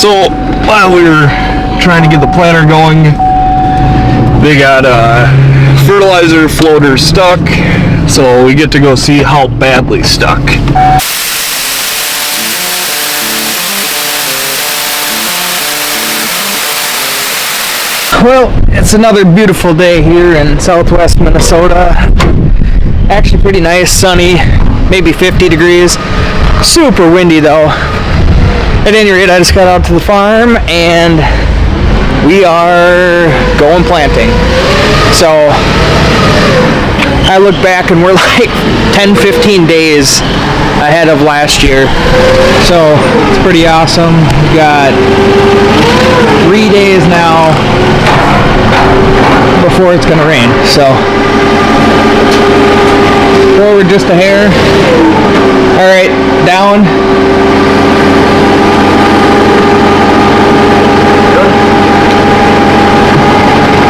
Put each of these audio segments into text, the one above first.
So while we were trying to get the planter going, they got fertilizer floater stuck, so we get to go see how badly stuck. Well, it's another beautiful day here in southwest Minnesota. Actually pretty nice, sunny, maybe 50 degrees. Super windy though. At any rate, I just got out to the farm and we are going planting. So I look back and we're like 10-15 days ahead of last year. So it's pretty awesome. We got 3 days now before it's gonna rain. So forward just a hair. All right, down.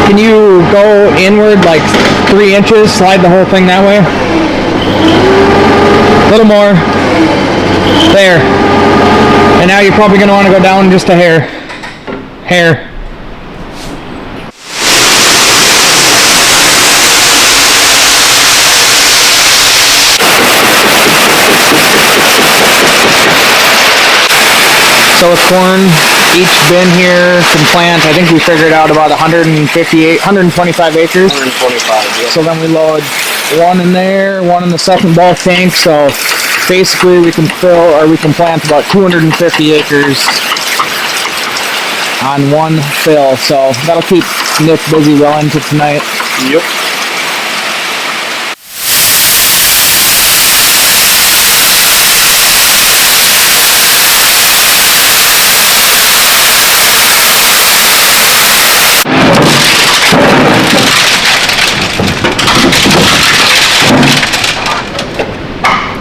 Can you go inward like 3 inches, slide the whole thing that way? A little more. There. And now you're probably going to want to go down just a hair. Hair. So with corn, each bin here can plant, I think we figured out about 125 acres. 125, yeah. So then we load one in there, one in the second bulk tank. So basically we can plant about 250 acres on one fill. So that'll keep Nick busy well into tonight. Yep.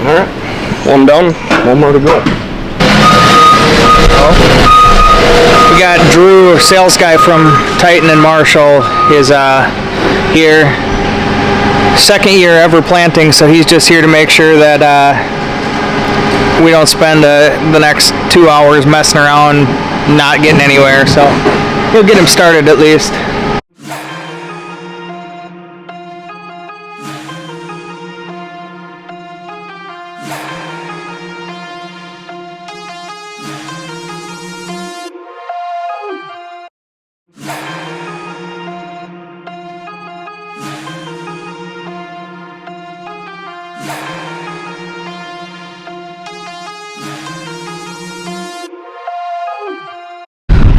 Alright, one down, one more to go. We got Drew, sales guy from Titan and Marshall, is here. Second year ever planting, so he's just here to make sure that we don't spend the next 2 hours messing around, not getting anywhere. So he'll get him started at least.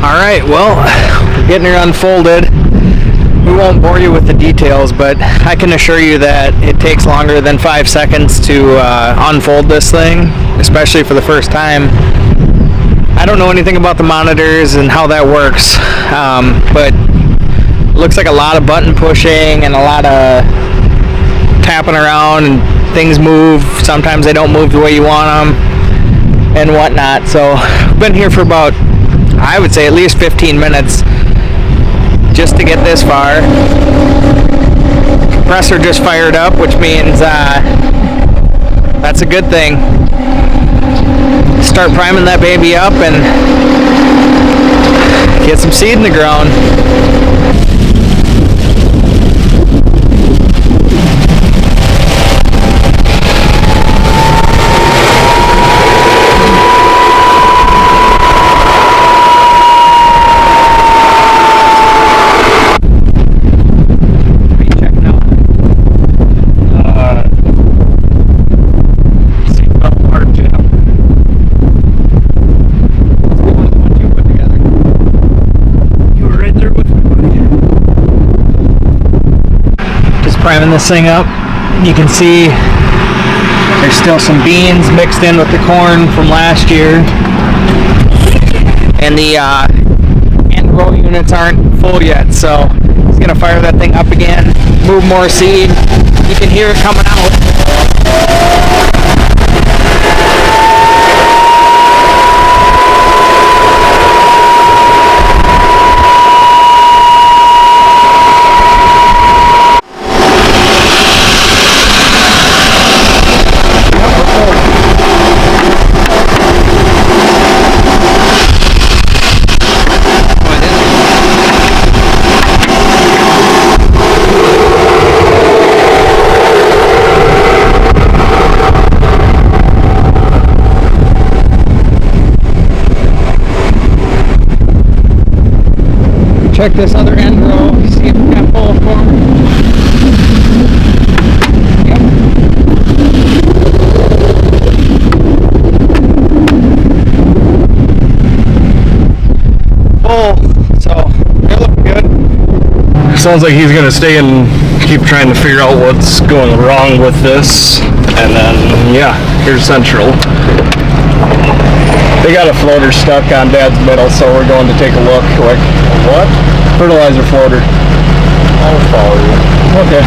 Alright, well, we're getting her unfolded. We won't bore you with the details, but I can assure you that it takes longer than 5 seconds to unfold this thing, especially for the first time. I don't know anything about the monitors and how that works, but it looks like a lot of button pushing and a lot of tapping around, and things move. Sometimes they don't move the way you want them and whatnot. So I've been here for about, I would say, at least 15 minutes just to get this far. Compressor just fired up, which means that's a good thing. Start priming that baby up and get some seed in the ground. Priming this thing up. You can see there's still some beans mixed in with the corn from last year, and the end row units aren't full yet, so it's gonna fire that thing up again, move more seed. You can hear it coming out. check this other end row, see if we got pull forward. Yep. Full, so they're looking good. Sounds like he's gonna stay and keep trying to figure out what's going wrong with this. And then, yeah, here's Central. They got a floater stuck on Dad's middle, so we're going to take a look quick. What? Fertilizer floater. I'll follow you. Okay.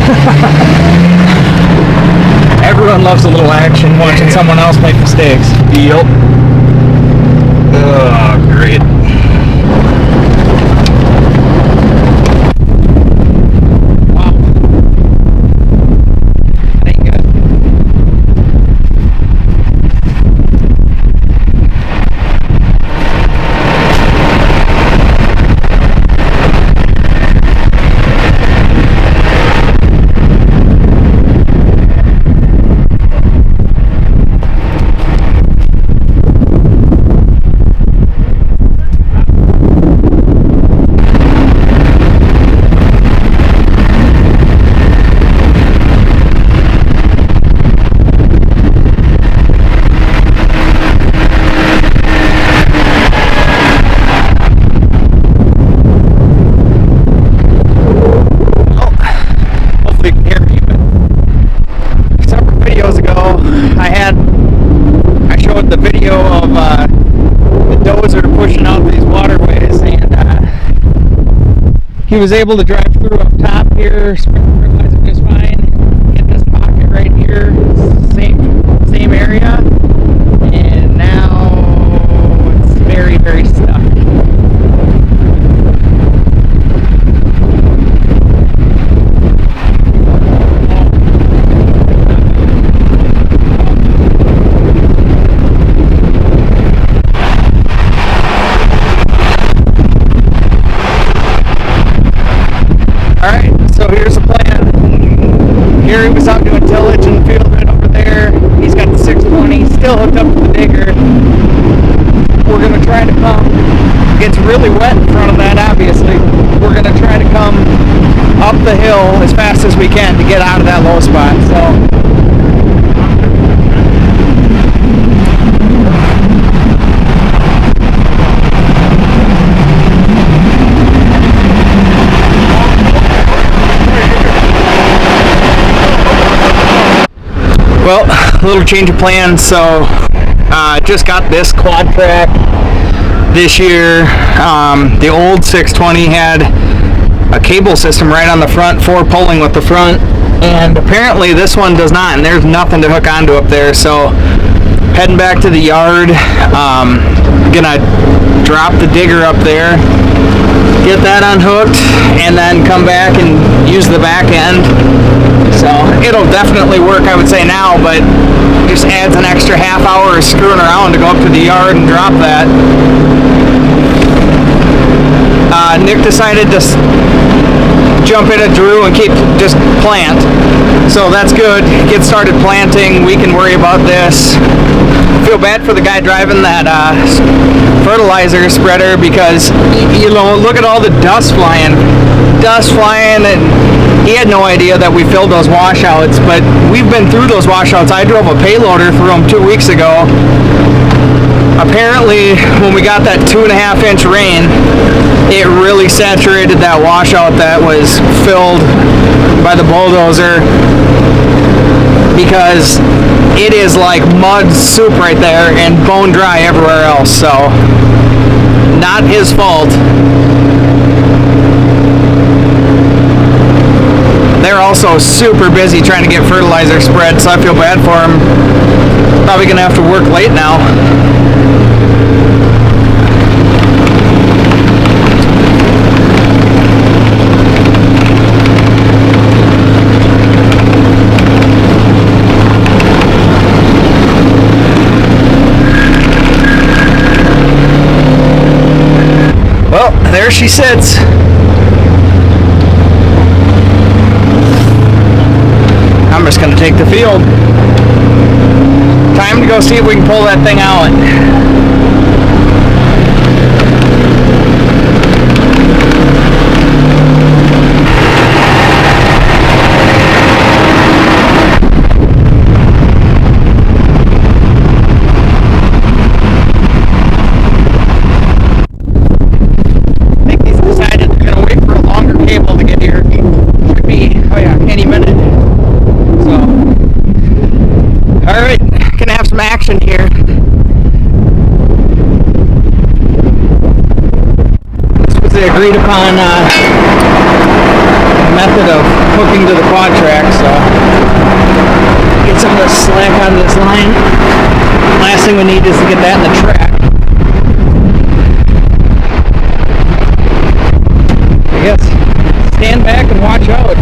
Everyone loves a little action, watching someone else make mistakes. Yep. Oh, great. Wow. That ain't good. The video of the dozer pushing out these waterways, and he was able to drive through up top here, spread the fertilizer just fine, get this pocket right here, same area, and now it's very, very stuck. So here's the plan. Gary was out doing tillage in the field right over there. He's got the 620 still hooked up to the digger. We're going to try to come. It gets really wet in front of that, obviously. We're going to try to come up the hill as fast as we can to get out of that low spot. So. Well, a little change of plans. So just got this quad track this year. The old 620 had a cable system right on the front for pulling with the front, and apparently this one does not, and there's nothing to hook onto up there. So heading back to the yard, gonna drop the digger up there, get that unhooked, and then come back and use the back end. So it'll definitely work, I would say now, but just adds an extra half hour of screwing around to go up to the yard and drop that. Nick decided to jump in at Drew and just plant. So that's good. Get started planting. We can worry about this. Feel bad for the guy driving that fertilizer spreader, because look at all the dust flying, and he had no idea that we filled those washouts, but we've been through those washouts. I drove a payloader through them 2 weeks ago. Apparently when we got that 2.5-inch rain, it really saturated that washout that was filled by the bulldozer, because it is like mud soup right there and bone dry everywhere else. So not his fault. They're also super busy trying to get fertilizer spread, so I feel bad for him. Probably gonna have to work late now. Well, there she sits. I'm just going to take the field. Time to go see if we can pull that thing out. option here. This was the agreed upon method of hooking to the quad track, so get some of the slack out of this line. Last thing we need is to get that in the track. I guess stand back and watch out.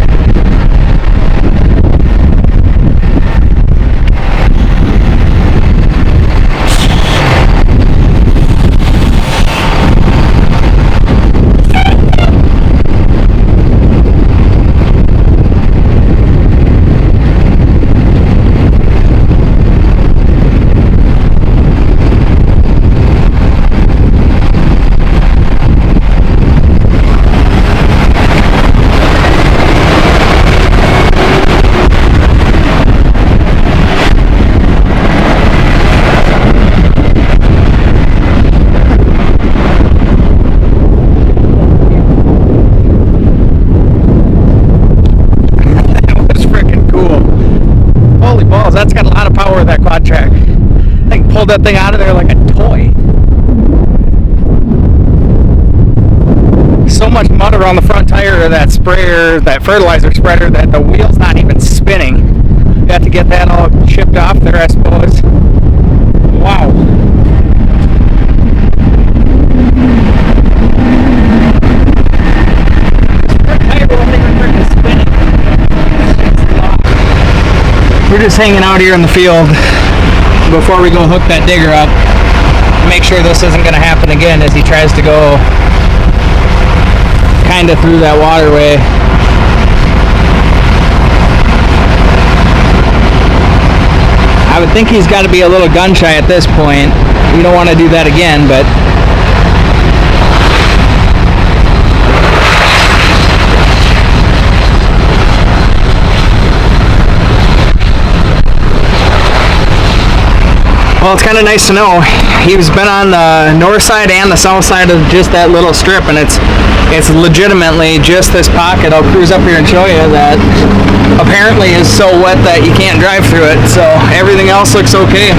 That's got a lot of power with that quad track. I think pulled that thing out of there like a toy. So much mud around the front tire of that sprayer, that fertilizer spreader, that the wheel's not even spinning. You have to get that all chipped off there, I suppose. Wow. We're just hanging out here in the field before we go hook that digger up. Make sure this isn't going to happen again as he tries to go kind of through that waterway. I would think he's got to be a little gun shy at this point. We don't want to do that again, but well, it's kind of nice to know. He's been on the north side and the south side of just that little strip, and it's legitimately just this pocket. I'll cruise up here and show you that apparently is so wet that you can't drive through it, so everything else looks okay.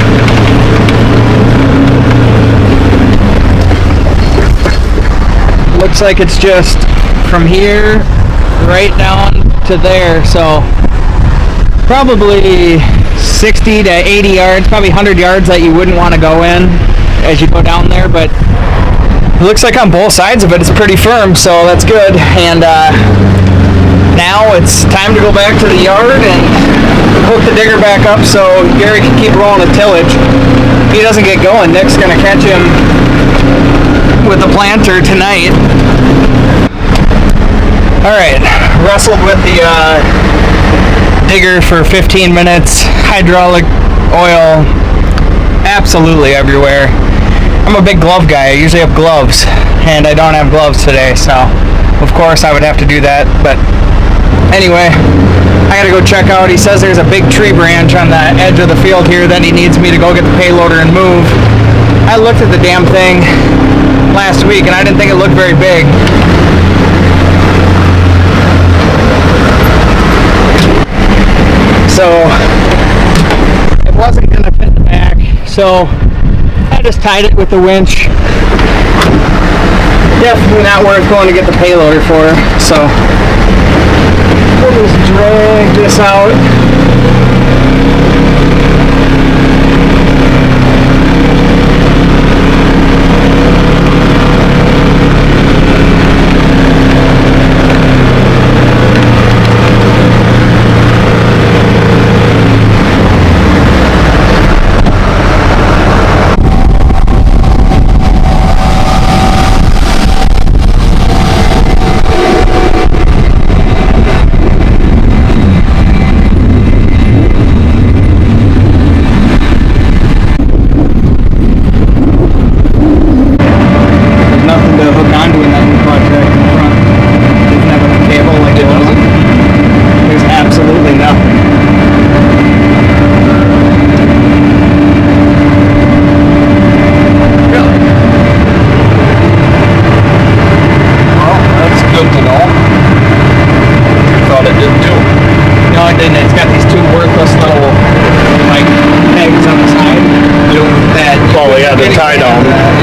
Looks like it's just from here right down to there, so probably 60 to 80 yards, probably 100 yards that you wouldn't want to go in as you go down there, but it looks like on both sides of it it's pretty firm, so that's good. And now it's time to go back to the yard and hook the digger back up so Gary can keep rolling the tillage. If he doesn't get going, Nick's going to catch him with the planter tonight. Alright, wrestled with the digger for 15 minutes, hydraulic oil absolutely everywhere. I'm a big glove guy. I usually have gloves, and I don't have gloves today, so of course I would have to do that. But anyway, I gotta go check out. He says there's a big tree branch on the edge of the field here that he needs me to go get the payloader and move. I looked at the damn thing last week and I didn't think it looked very big. So it wasn't going to fit in the back, so I just tied it with the winch. Definitely not worth going to get the payloader for, so we'll just drag this out.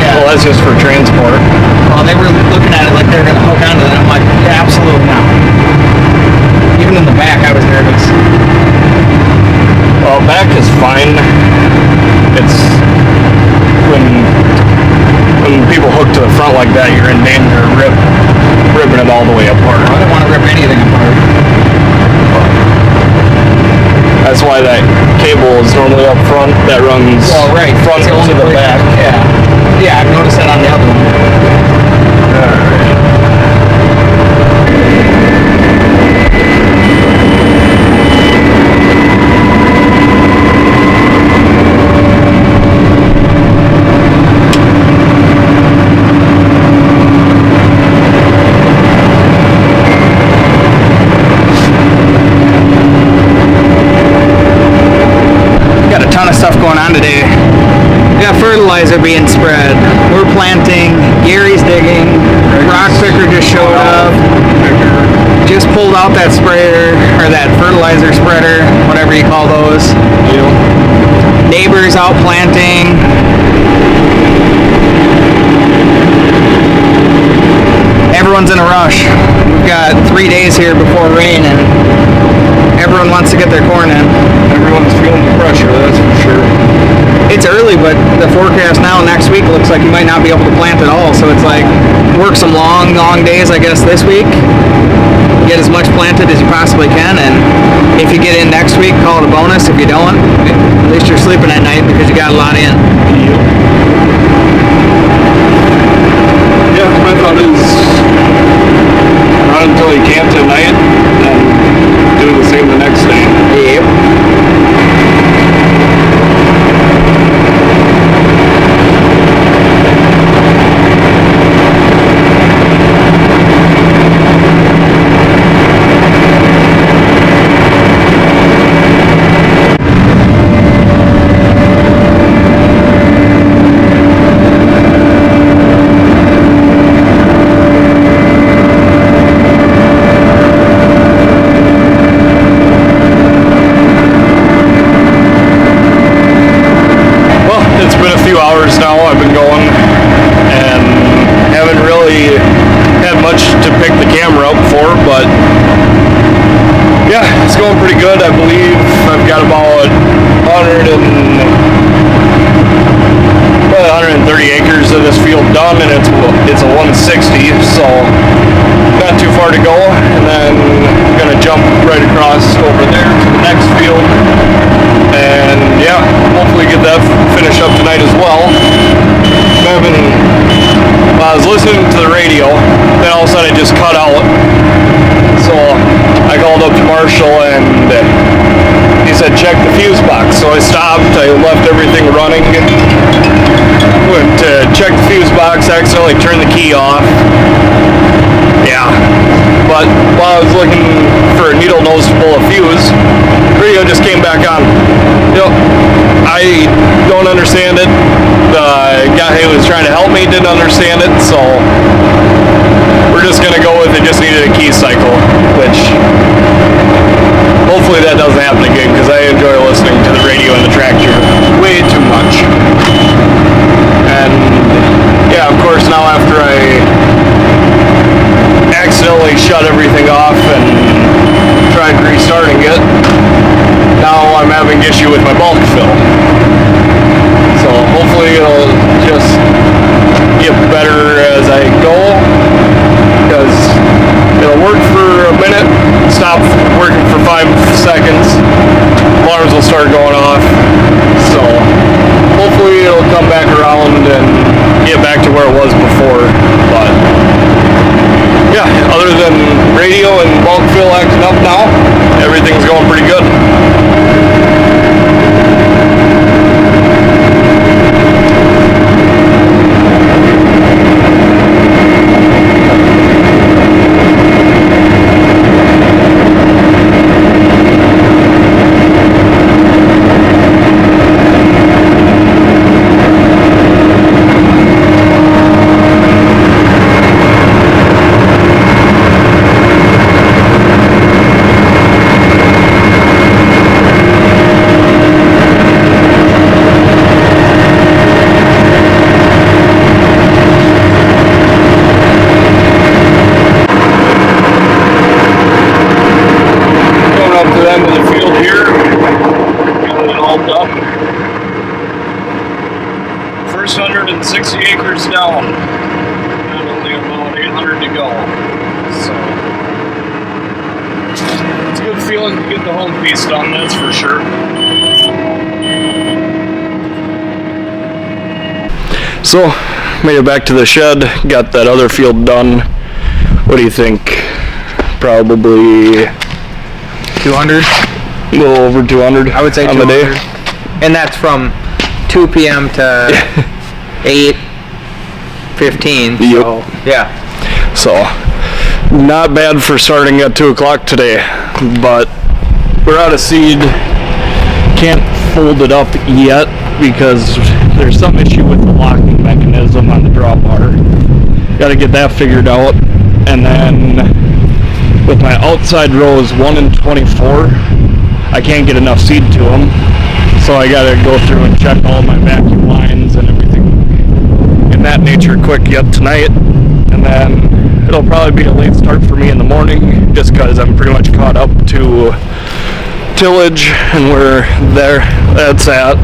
Yeah. Well, that's just for transport. Well, they were looking at it like they were going to hook onto it. I'm like, yeah, absolutely not. Even in the back, I was nervous. Well, back is fine. It's when people hook to the front like that, you're in danger of ripping it all the way apart. I don't want to rip anything apart. That's why that cable is normally up front. That runs front to the back. Yeah. Yeah, I've noticed that on the other one. Alright. Got a ton of stuff going on today. We got fertilizer being spread. We're planting. Gary's digging. Rock picker just showed up. Just pulled out that sprayer or that fertilizer spreader, whatever you call those. Neighbors out planting. Everyone's in a rush. We've got 3 days here before rain, and everyone wants to get their corn in. Everyone's feeling the pressure, that's for sure. It's early, but the forecast now next week looks like you might not be able to plant at all. So it's like work some long days, I guess, this week. Get as much planted as you possibly can, and if you get in next week, call it a bonus. If you don't, at least you're sleeping at night because you got a lot in. Yeah, my thought is run until you can tonight and do the same the next day. Yep. Now I've been going and haven't really had much to pick the camera up for, but yeah, it's going pretty good. I believe I've got about 130 acres of this field done, and it's a 160, so not too far to go. And then I'm gonna jump right across over there to the next field, and yeah, hopefully get that finished up tonight as well. I was listening to the radio, then all of a sudden it just cut out. So I called up to Marshall and he said check the fuse box. So I stopped, I left everything running, went to check the fuse box, accidentally turned the key off. Yeah, but while I was looking for a needle nose to pull a fuse, the radio just came back on. I don't understand it. The guy who was trying to help me didn't understand it, so we're just gonna go with it. Just needed a key cycle, which hopefully that doesn't happen again, because I enjoy listening to the radio and the tractor way too much. And yeah, of course, now after I accidentally shut everything off and tried restarting it, now I'm having issue with my bulk fill. So hopefully it'll just get better as I go, because it'll work for a minute, stop working for 5 seconds, alarms will start going off. So hopefully it'll come back around and get back to where it was before. But yeah, other than radio and bulk fill acting up now, everything's going pretty good. now. And only about 800 to go. So it's a good feeling to get the home piece done, that's for sure. So, made it back to the shed, got that other field done. What do you think? Probably 200? A little over 200. I would say on 200. the day. And that's from 2 p.m. to 8:15. Yep. So, yeah. So, not bad for starting at 2 o'clock today, but we're out of seed. Can't fold it up yet because there's some issue with the locking mechanism on the draw bar. Got to get that figured out. And then with my outside rows 1 and 24, I can't get enough seed to them. So I got to go through and check all my vacuum lines and everything in that nature quick yet tonight. And then it'll probably be a late start for me in the morning just because I'm pretty much caught up to tillage and where that's at.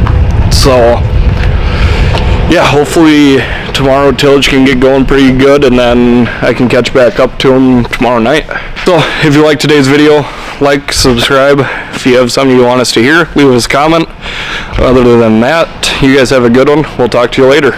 So yeah, hopefully tomorrow tillage can get going pretty good and then I can catch back up to them tomorrow night. So if you like today's video, like, subscribe. If you have something you want us to hear, leave us a comment. Other than that, you guys have a good one. We'll talk to you later.